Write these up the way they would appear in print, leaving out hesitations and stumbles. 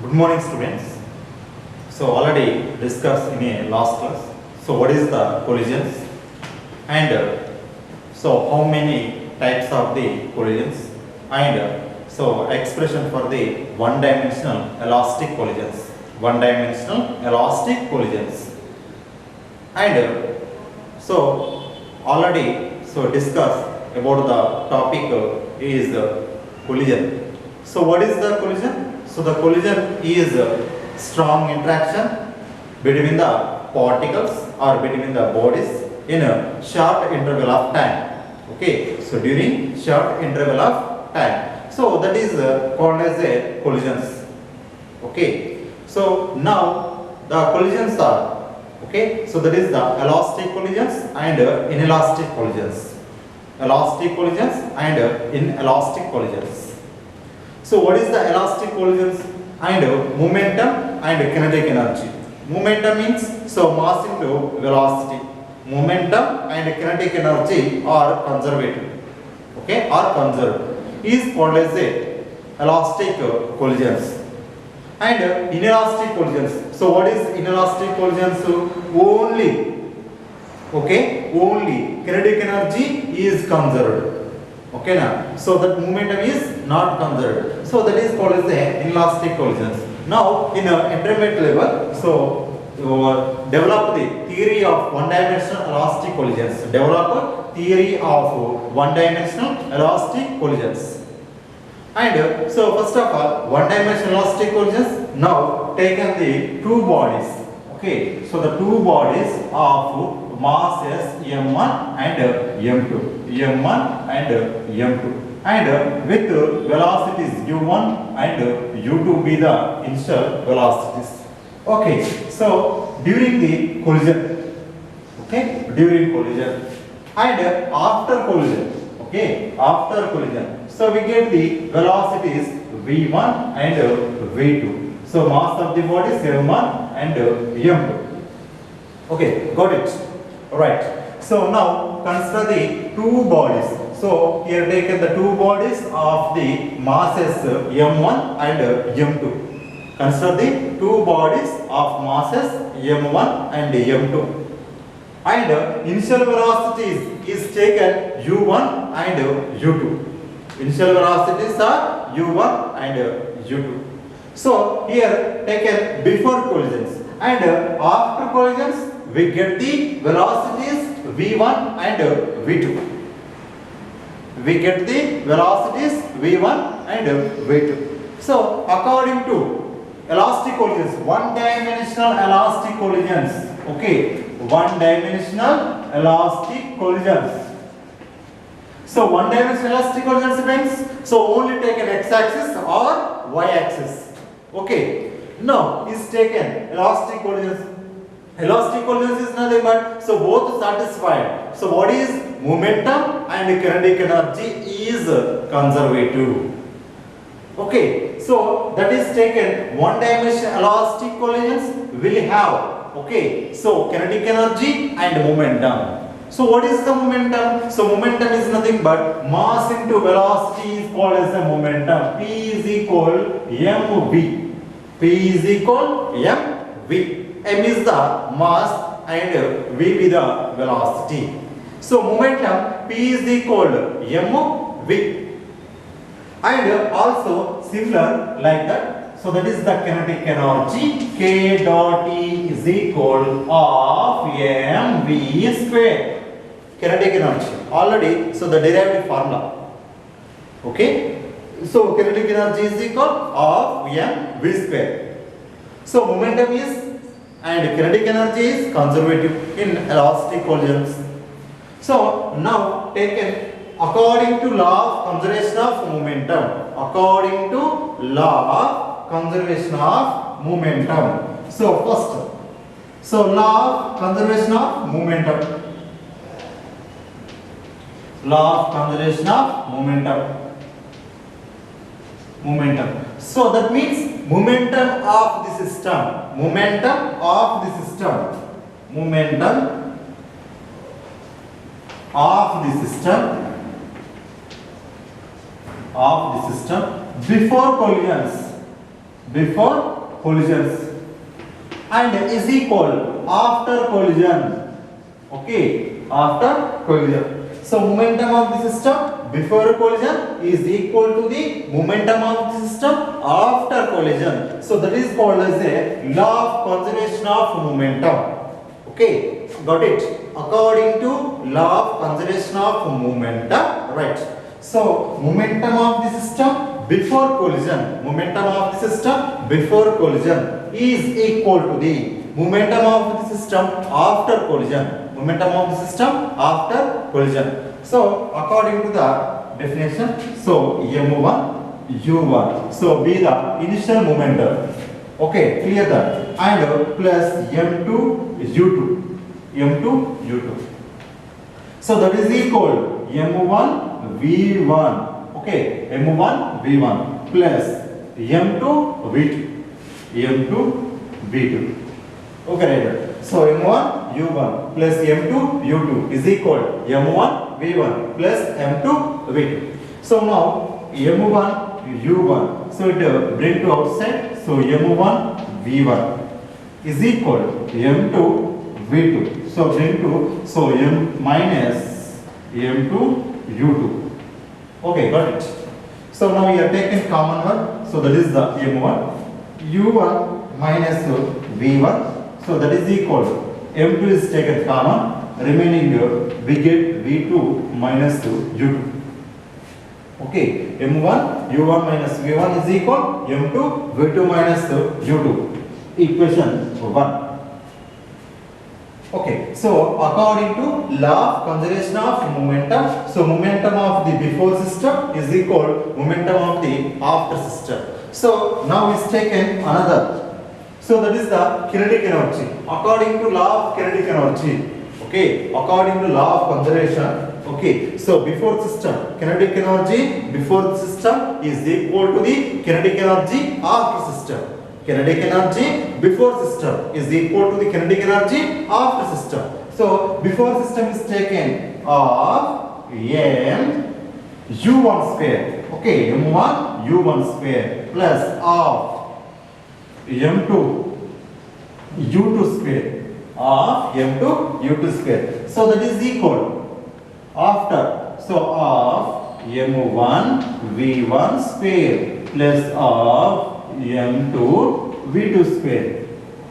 Good morning, students. So already discussed in a last class. So what is the collisions and so how many types of the collisions and so expression for the one-dimensional elastic collisions. One-dimensional elastic collisions and so already so discussed about the topic is collision. So what is the collision? So the collision is strong interaction between the particles or between the bodies in a short interval of time. Okay, so during short interval of time. So that is called as a collisions. Okay, so now the collisions are okay. So that is the elastic collisions and inelastic collisions. Elastic collisions and inelastic collisions. So what is the elastic collisions and momentum and kinetic energy? Momentum means so mass into velocity. Momentum and kinetic energy are conservative. Okay, are conserved. Is called as a elastic collisions and inelastic collisions. So what is inelastic collisions? Only okay, only kinetic energy is conserved. Okay, now so that momentum is not conserved. So that is called as the inelastic collisions. Now in intermediate level, so develop the theory of one-dimensional elastic collisions. Develop theory of one-dimensional elastic collisions. And so first of all, one-dimensional elastic collisions. Now taken the two bodies. Okay, so the two bodies of masses m1 and m2, m1 and m2, and with velocities u1 and u2 be the initial velocities. Okay, so during the collision, okay, during collision and after collision, okay, after collision, so we get the velocities v1 and v2. So mass of the body is m1 and m2. Okay, got it. Right. So now consider the two bodies. So here taken the two bodies of the masses m1 and m2. Consider the two bodies of masses m1 and m2. And initial velocities is taken u1 and u2. Initial velocities are u1 and u2. So here taken before collisions and after collisions we get the velocities v1 and v2. We get the velocities v1 and v2. So according to elastic collisions, one-dimensional elastic collisions. Okay, one-dimensional elastic collisions. So one-dimensional elastic collisions means so only taken x-axis or y-axis. Okay, now is taken elastic collisions. Elastic collisions is nothing but so both satisfied. So what is momentum and kinetic energy is conservative. Okay, so that is taken one-dimensional elastic collisions will have okay. So kinetic energy and momentum. So what is the momentum? So momentum is nothing but mass into velocity is called as the momentum. P is equal mv. P is equal mv. M is the mass and v be the velocity. So momentum P is equal mv. And also similar like that. So that is the kinetic energy. K dot E is equal of mv square. Kinetic energy already. So the derived formula. Okay. So kinetic energy is equal of mv square. So momentum is and kinetic energy is conservative in elastic collisions. So now taken according to law of conservation of momentum. According to law of conservation of momentum. So first, so law of conservation of momentum. Law of conservation of momentum. Momentum. So that means momentum of the system. Momentum of the system. Momentum of the system. Of the system before collisions. before collisions and is equal after collision. Okay, after collision. So momentum of the system before collision is equal to the momentum of the system after collision. So that is called as a law of conservation of momentum. Okay, got it? According to law of conservation of momentum, right? So momentum of the system before collision, momentum of the system before collision is equal to the momentum of the system after collision, momentum of the system after collision. So according to the definition, so m1 u1, so be the initial momentum. Okay, clear that, and plus m2 u2, m2 u2. So that is equal m1 v1. Okay, m1 v1 plus m2 v2, m2 v2. Okay, right. So m1 u1 plus m2 u2 is equal m1 v1 plus m2 v2. So now m1 u1, so it bring to outside. So m1 v1 is equal m2 v2. So bring to, so m minus m2 u2. Okay, got it. So now we have taken common one. So that is the m1 u1 minus v1. So that is equal, m2 is taken common, remaining we get v2 minus u2. Okay, m1 u1 minus v1 is equal m2 v2 minus u2. Equation 1. Okay, so according to law of conservation of momentum, so momentum of the before system is equal momentum of the after system. So now is taken another. So that is the kinetic energy. According to law of kinetic energy, okay, according to law of conservation, okay, so before system, kinetic energy before the system is equal to the kinetic energy after system. Kinetic energy before system is equal to the kinetic energy after system. So before system is taken of m u1 square, okay, m1 u1 square plus of m2 u2 square, of m2 u2 square. So that is equal after, so of m1 v1 square plus of m2 v2 square,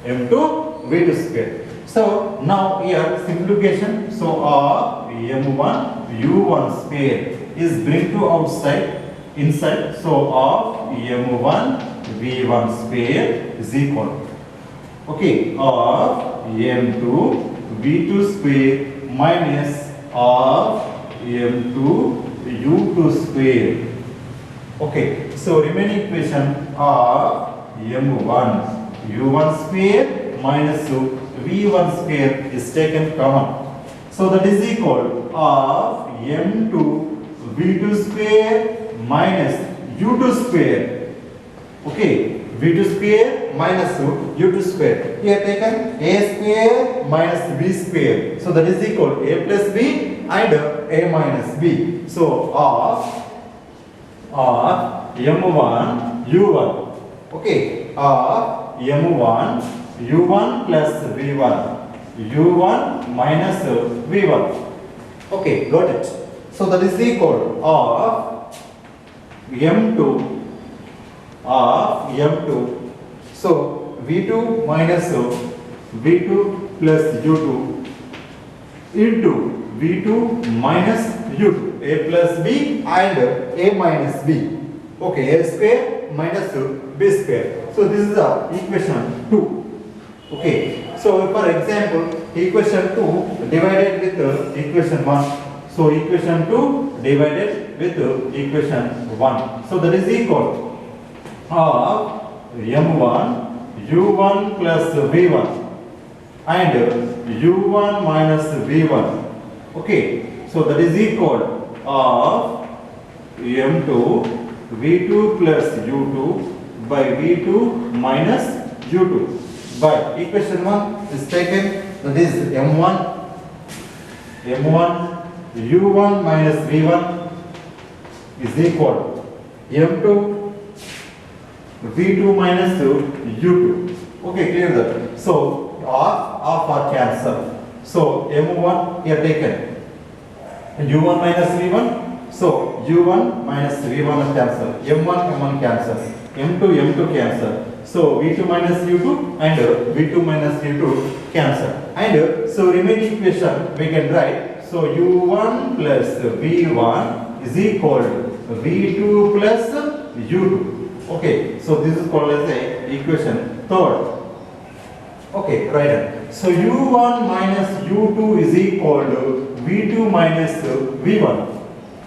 m2 v2 square. So now here simplification, so of m1 u1 square is bring to outside, inside, so of m1 v1 square is equal, okay, of m2 v2 square minus of m2 u2 square. Okay, so remaining equation of m1 u1 square minus v1 square is taken common. So that is equal of m2 v2 square minus u2 square. Okay, v2 square minus u2 square. Here taken a square minus b square. So that is equal a plus b and a minus b. So of m1 u1. Okay, of m1 u1 plus v1, u1 minus v1. Okay, got it. So that is equal of m2 of m2. So v2 minus v2 plus u2 into v2 minus u2, a plus b and a minus b. Okay, a square minus b square. So this is the equation 2. Okay, so for example, equation 2 divided with equation 1. So equation 2 divided with equation 1. So that is equal of m1 u1 plus v1 and u1 minus v1. Okay, so that is equal of m2 v2 plus u2 by v2 minus u2 by equation 1 is taken, that is m1 u1 minus v1 is equal m2 V2 minus U2. Okay, clear that. So half are cancelled. So M1 here taken. U1 minus V1. So U1 minus V1 cancel. M1 cancel. M2 cancel. So V2 minus U2 and V2 minus U2 cancel. And so remaining equation we can write. So U1 plus V1 is equal to V2 plus U2. Okay, so this is called as a equation third. Okay, right. So U1 minus U2 is equal to V2 minus V1.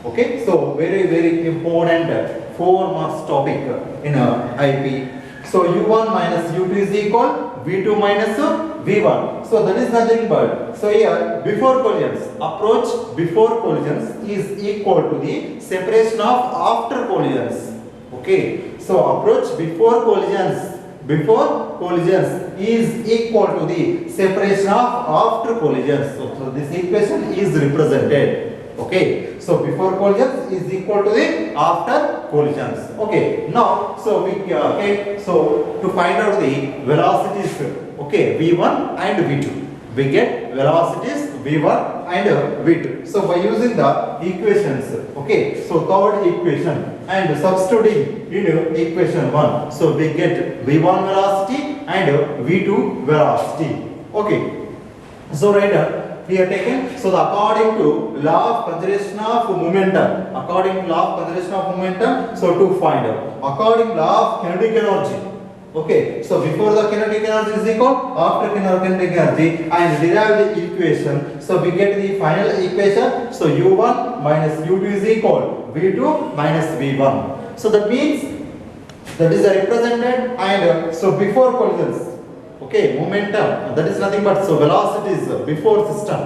Okay, so very important 4 marks topic in IP. So U1 minus U2 is equal V2 minus V1. So that is nothing but, so here before collisions, approach before collisions is equal to the separation of after collisions. Okay, so approach before collisions is equal to the separation of after collisions. So this equation is represented. Okay, so before collisions is equal to the after collisions. Okay, now so we so to find out the velocities, okay, V1 and V2, we get velocities V1 and V2. So by using the equations, okay, so third equation and substituting in equation 1, so we get V1 velocity and V2 velocity. Okay, so right here taken, so the according to law of conservation of momentum, so to find out according to law of kinetic energy. Okay, so before the kinetic energy is equal, after kinetic energy, and derive the equation, so we get the final equation. So U1 minus U2 is equal V2 minus V1. So that means that is represented, and so before collisions, okay, momentum, that is nothing but, so velocity is before system.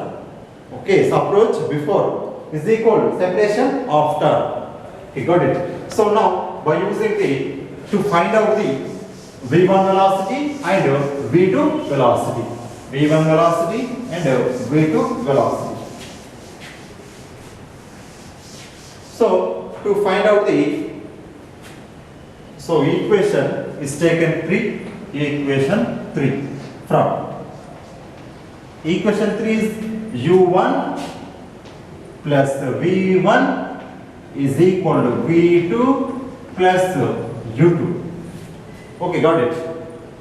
Okay, so approach before is equal to separation after. Okay, got it. So now by using the, to find out the V1 velocity and V2 velocity. V1 velocity and V2 velocity. So to find out the, so equation is taken 3, equation 3 from equation 3 is U1 plus V1 is equal to V2 plus U2. Okay, got it.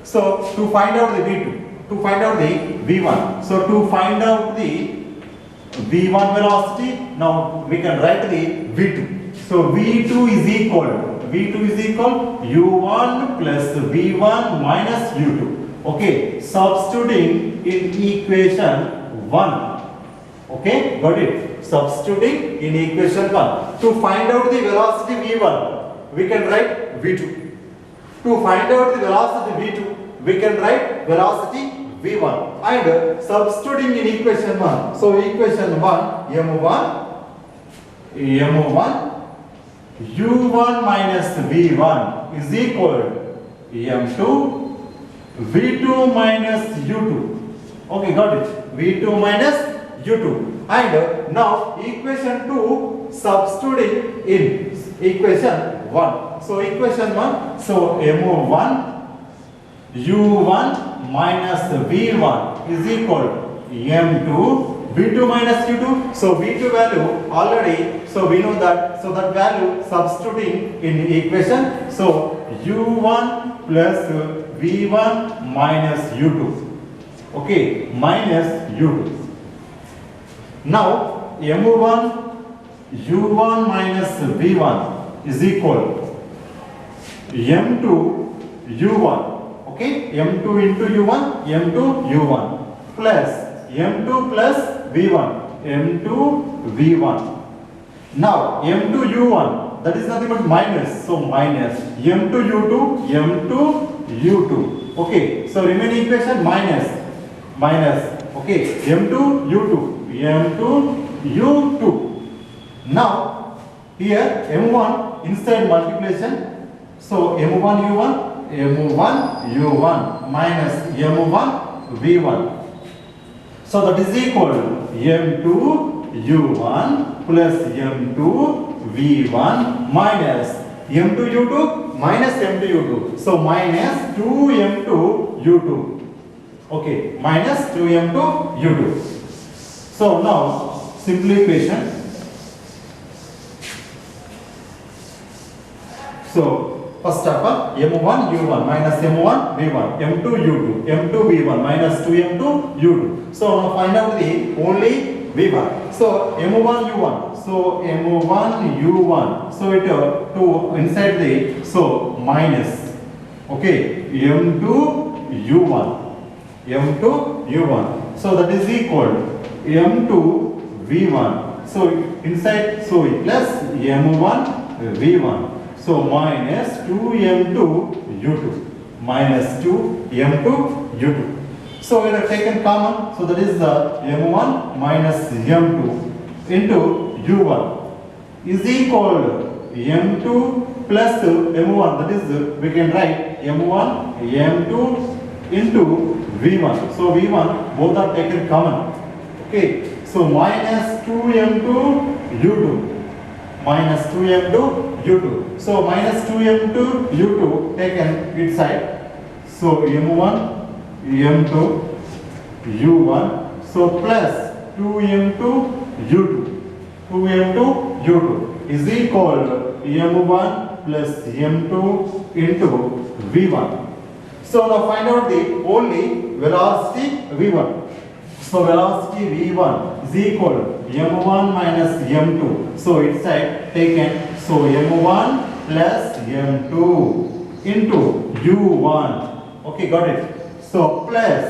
So to find out the V2, to find out the V1, so to find out the V1 velocity, now we can write the V2. So V2 is equal U1 plus V1 minus U2. Okay, substituting in equation 1. Okay, got it. Substituting in equation 1. To find out the velocity V1, we can write V2. To find out the velocity V2, we can write velocity V1. And substituting in equation 1. So equation 1, M1 U1 minus V1 is equal to M2 V2 minus U2. Okay, got it. V2 minus U2. And now equation 2 substituting in equation 1. So equation 1, so M1 U1 minus V1 is equal to M2 V2 minus U2. So V2 value already, so we know that, so that value substituting in equation, so U1 plus V1 minus U2. Okay, minus U2. Now M1 U1 minus V1 is equal to M2 U1. Okay, M2 into U1, M2 U1 plus M2 plus V1, M2 V1. Now M2 U1, that is nothing but minus, so minus M2 U2, M2 U2. Okay, so remaining equation minus, okay, M2 U2, M2 U2. Now here M1 inside multiplication, so M1 U1 minus M1 V1. So that is equal to M2 U1 plus M2 V1 minus m to u2 minus m to u2. So minus 2m to u2. Okay, minus 2m to u2. So now simplification. So first of all, m1 u1 minus m1 v1, m2 u2, m2 v1 minus 2m to u2. So now find out the only v1. So m1 u1. So m1 u1. So it to inside the so minus. Okay, m2 u1, m2 u1. So that is equal m2 v1. So inside so plus m1 v1. So minus 2m2 u2, minus 2m2 u2. So we have taken common, so that is the m1 minus m2 into u1 is equal to m2 plus m1, that is we can write m1 m2 into v1. So v1 both are taken common. Okay, so minus 2m2 u2, minus 2m2 u2. So minus 2m2 u2 taken inside. So m1 m2 u1. So plus 2m2 u2. 2m2 u2 is equal to m1 plus m2 into v1. So now find out the only velocity v1. So velocity v1 is equal to m1 minus m2. So inside taken, so m1 plus m2 into u1. Okay, got it. So plus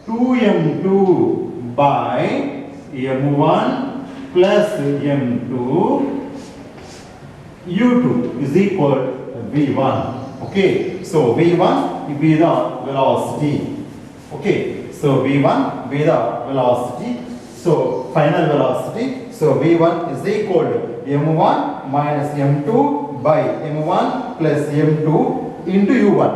2m2 by m1 plus m2 u2 is equal to v1. Okay, so v1 will be the velocity. Okay, so v1 be the velocity. So final velocity. So v1 is equal to m1 minus m2 by m1 plus m2 into u1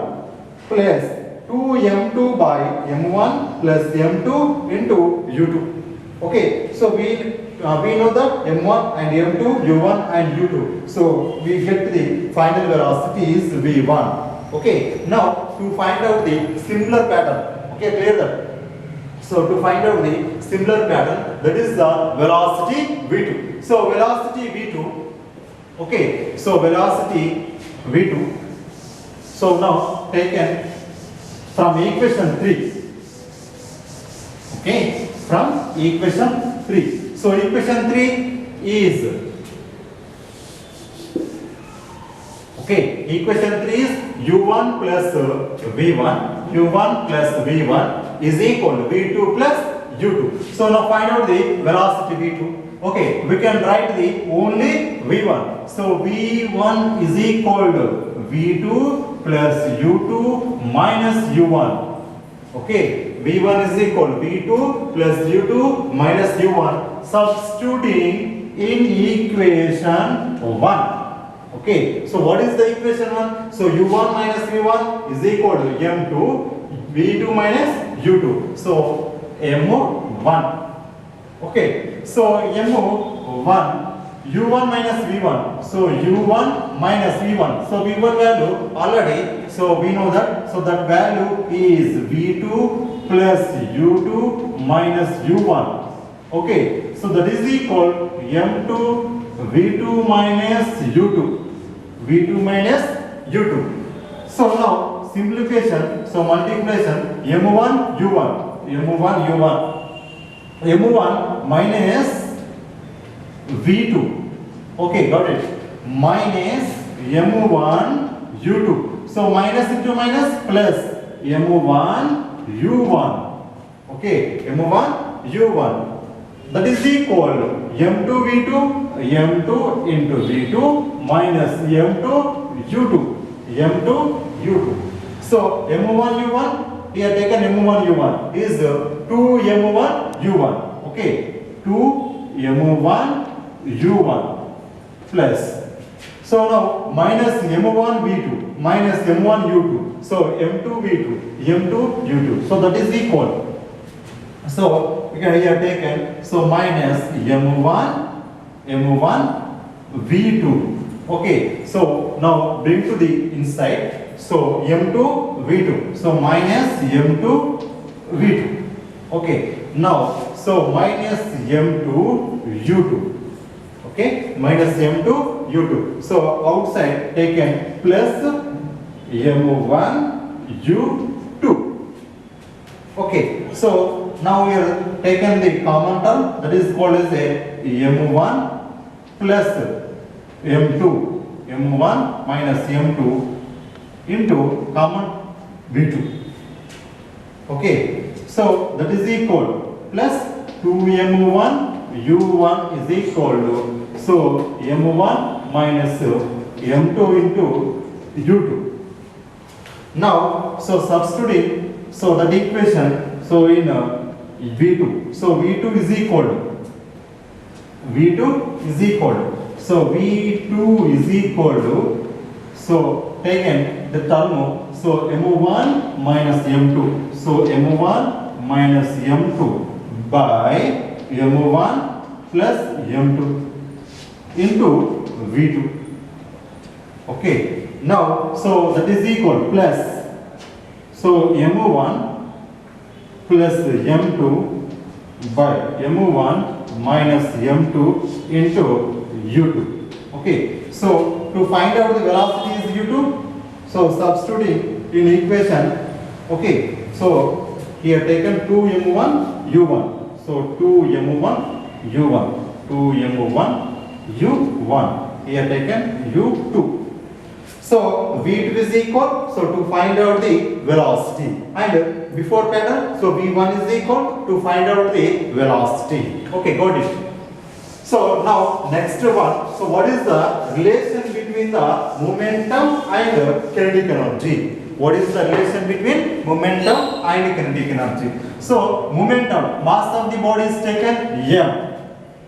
plus 2m2 by m1 plus m2 into u2. Okay, so we know that m1 and m2, u1 and u2. So we get the final velocity is v1. Okay, now to find out the similar pattern. Okay, clear that? So to find out the similar pattern, that is the velocity v2. So velocity v2. Okay, so velocity v2. So now taken from equation 3. Okay, from equation 3. So equation 3 is, okay, equation 3 is u1 plus v1, u1 plus v1 is equal to v2 plus u2. So now find out the velocity v2. Okay, we can write the only v1. So v1 is equal to v2 plus u2 minus u1. Okay, v1 is equal to v2 plus u2 minus u1, substituting in equation 1. Okay, so what is the equation 1? So u1 minus v1 is equal to m2 v2 minus u2. So m1. Okay, so m1 u1 minus v1. So u1 minus v1. So v1 value already, so we know that. So that value is v2 plus u2 minus u1. Okay, so that is equal m2 v2 minus u2. v2 minus u2. So now simplification. So multiplication m1 u1. m1 u1. m1 minus v2. Okay, got it. Minus m1 u2. So minus into minus plus m1 u1. Okay, m1 u1. That is equal to m2 v2, m2 into v2 minus m2 u2, m2 u2. So m1 u1, we have taken m1 u1 is 2m1 u1. Okay, 2m1 u1 plus. So now minus m1 v2 minus m1 u2. So m2 v2, m2 u2. So that is equal. So we have taken so minus m1 v2 Okay, so now bring to the inside. So M2 V2. So minus M2 V2. Okay, now so minus M2 U2. Okay, minus M2 U2. So outside taken plus M1 U2. Okay, so now we have taken the common term, that is called as a M1 plus M2, M1 minus M2 into common V2. Okay, so that is equal plus 2M1 U1 is equal to, so M1 minus M2 into U2. Now, so substituting, so that equation, so in V2, so V2 is equal to, V2 is equal to, so V2 is equal to, so taken the term, so M1 minus M2, so M1 minus M2 by M1 plus M2 into V2. Okay, now so that is equal plus, so M1 plus M2 by M1 minus M2 into U2. Okay, so to find out the velocity is U2, so substituting in equation, okay, so here taken 2M1 U1, so 2M1 U1, 2M1 U1, here taken U2. So V2 is equal, so to find out the velocity, and before pattern, so V1 is equal to find out the velocity. Okay, got it. So now next one, so what is the relation between the momentum and kinetic energy? What is the relation between momentum and kinetic energy? So momentum, mass of the body is taken m,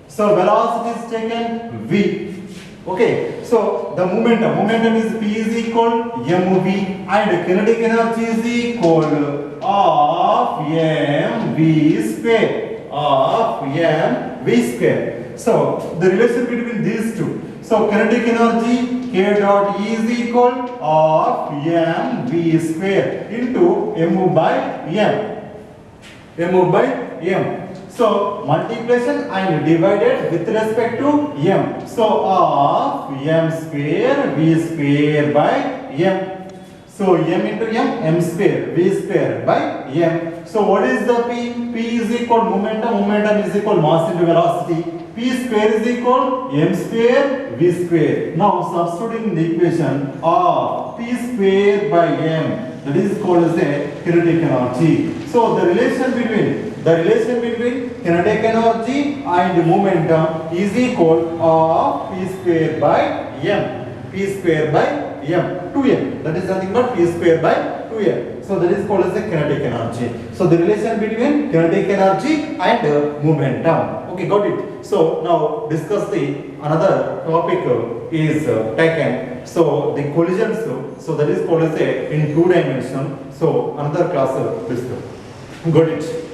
so velocity is taken v. Okay, so the momentum is P is equal mv, and kinetic energy is equal of mv square, of mv square. So the relation between these two, so kinetic energy k dot E is equal of mv square into mu by m. So multiplication and divided with respect to m. So of m square v square by m. So m into m square v square by m. So what is the P? P is equal momentum is equal mass into velocity. P square is equal m square v square. Now substituting the equation of P square by m, that is called as a kinetic energy. So the relation between kinetic energy and momentum is equal of P square by m. P square by m, 2m. That is nothing but P square by 2m. So that is called as a kinetic energy. So the relation between kinetic energy and momentum. Okay, got it. So now discuss the another topic is taken. So the collisions. So that is called as a in 2 dimension. So another class discuss. Got it.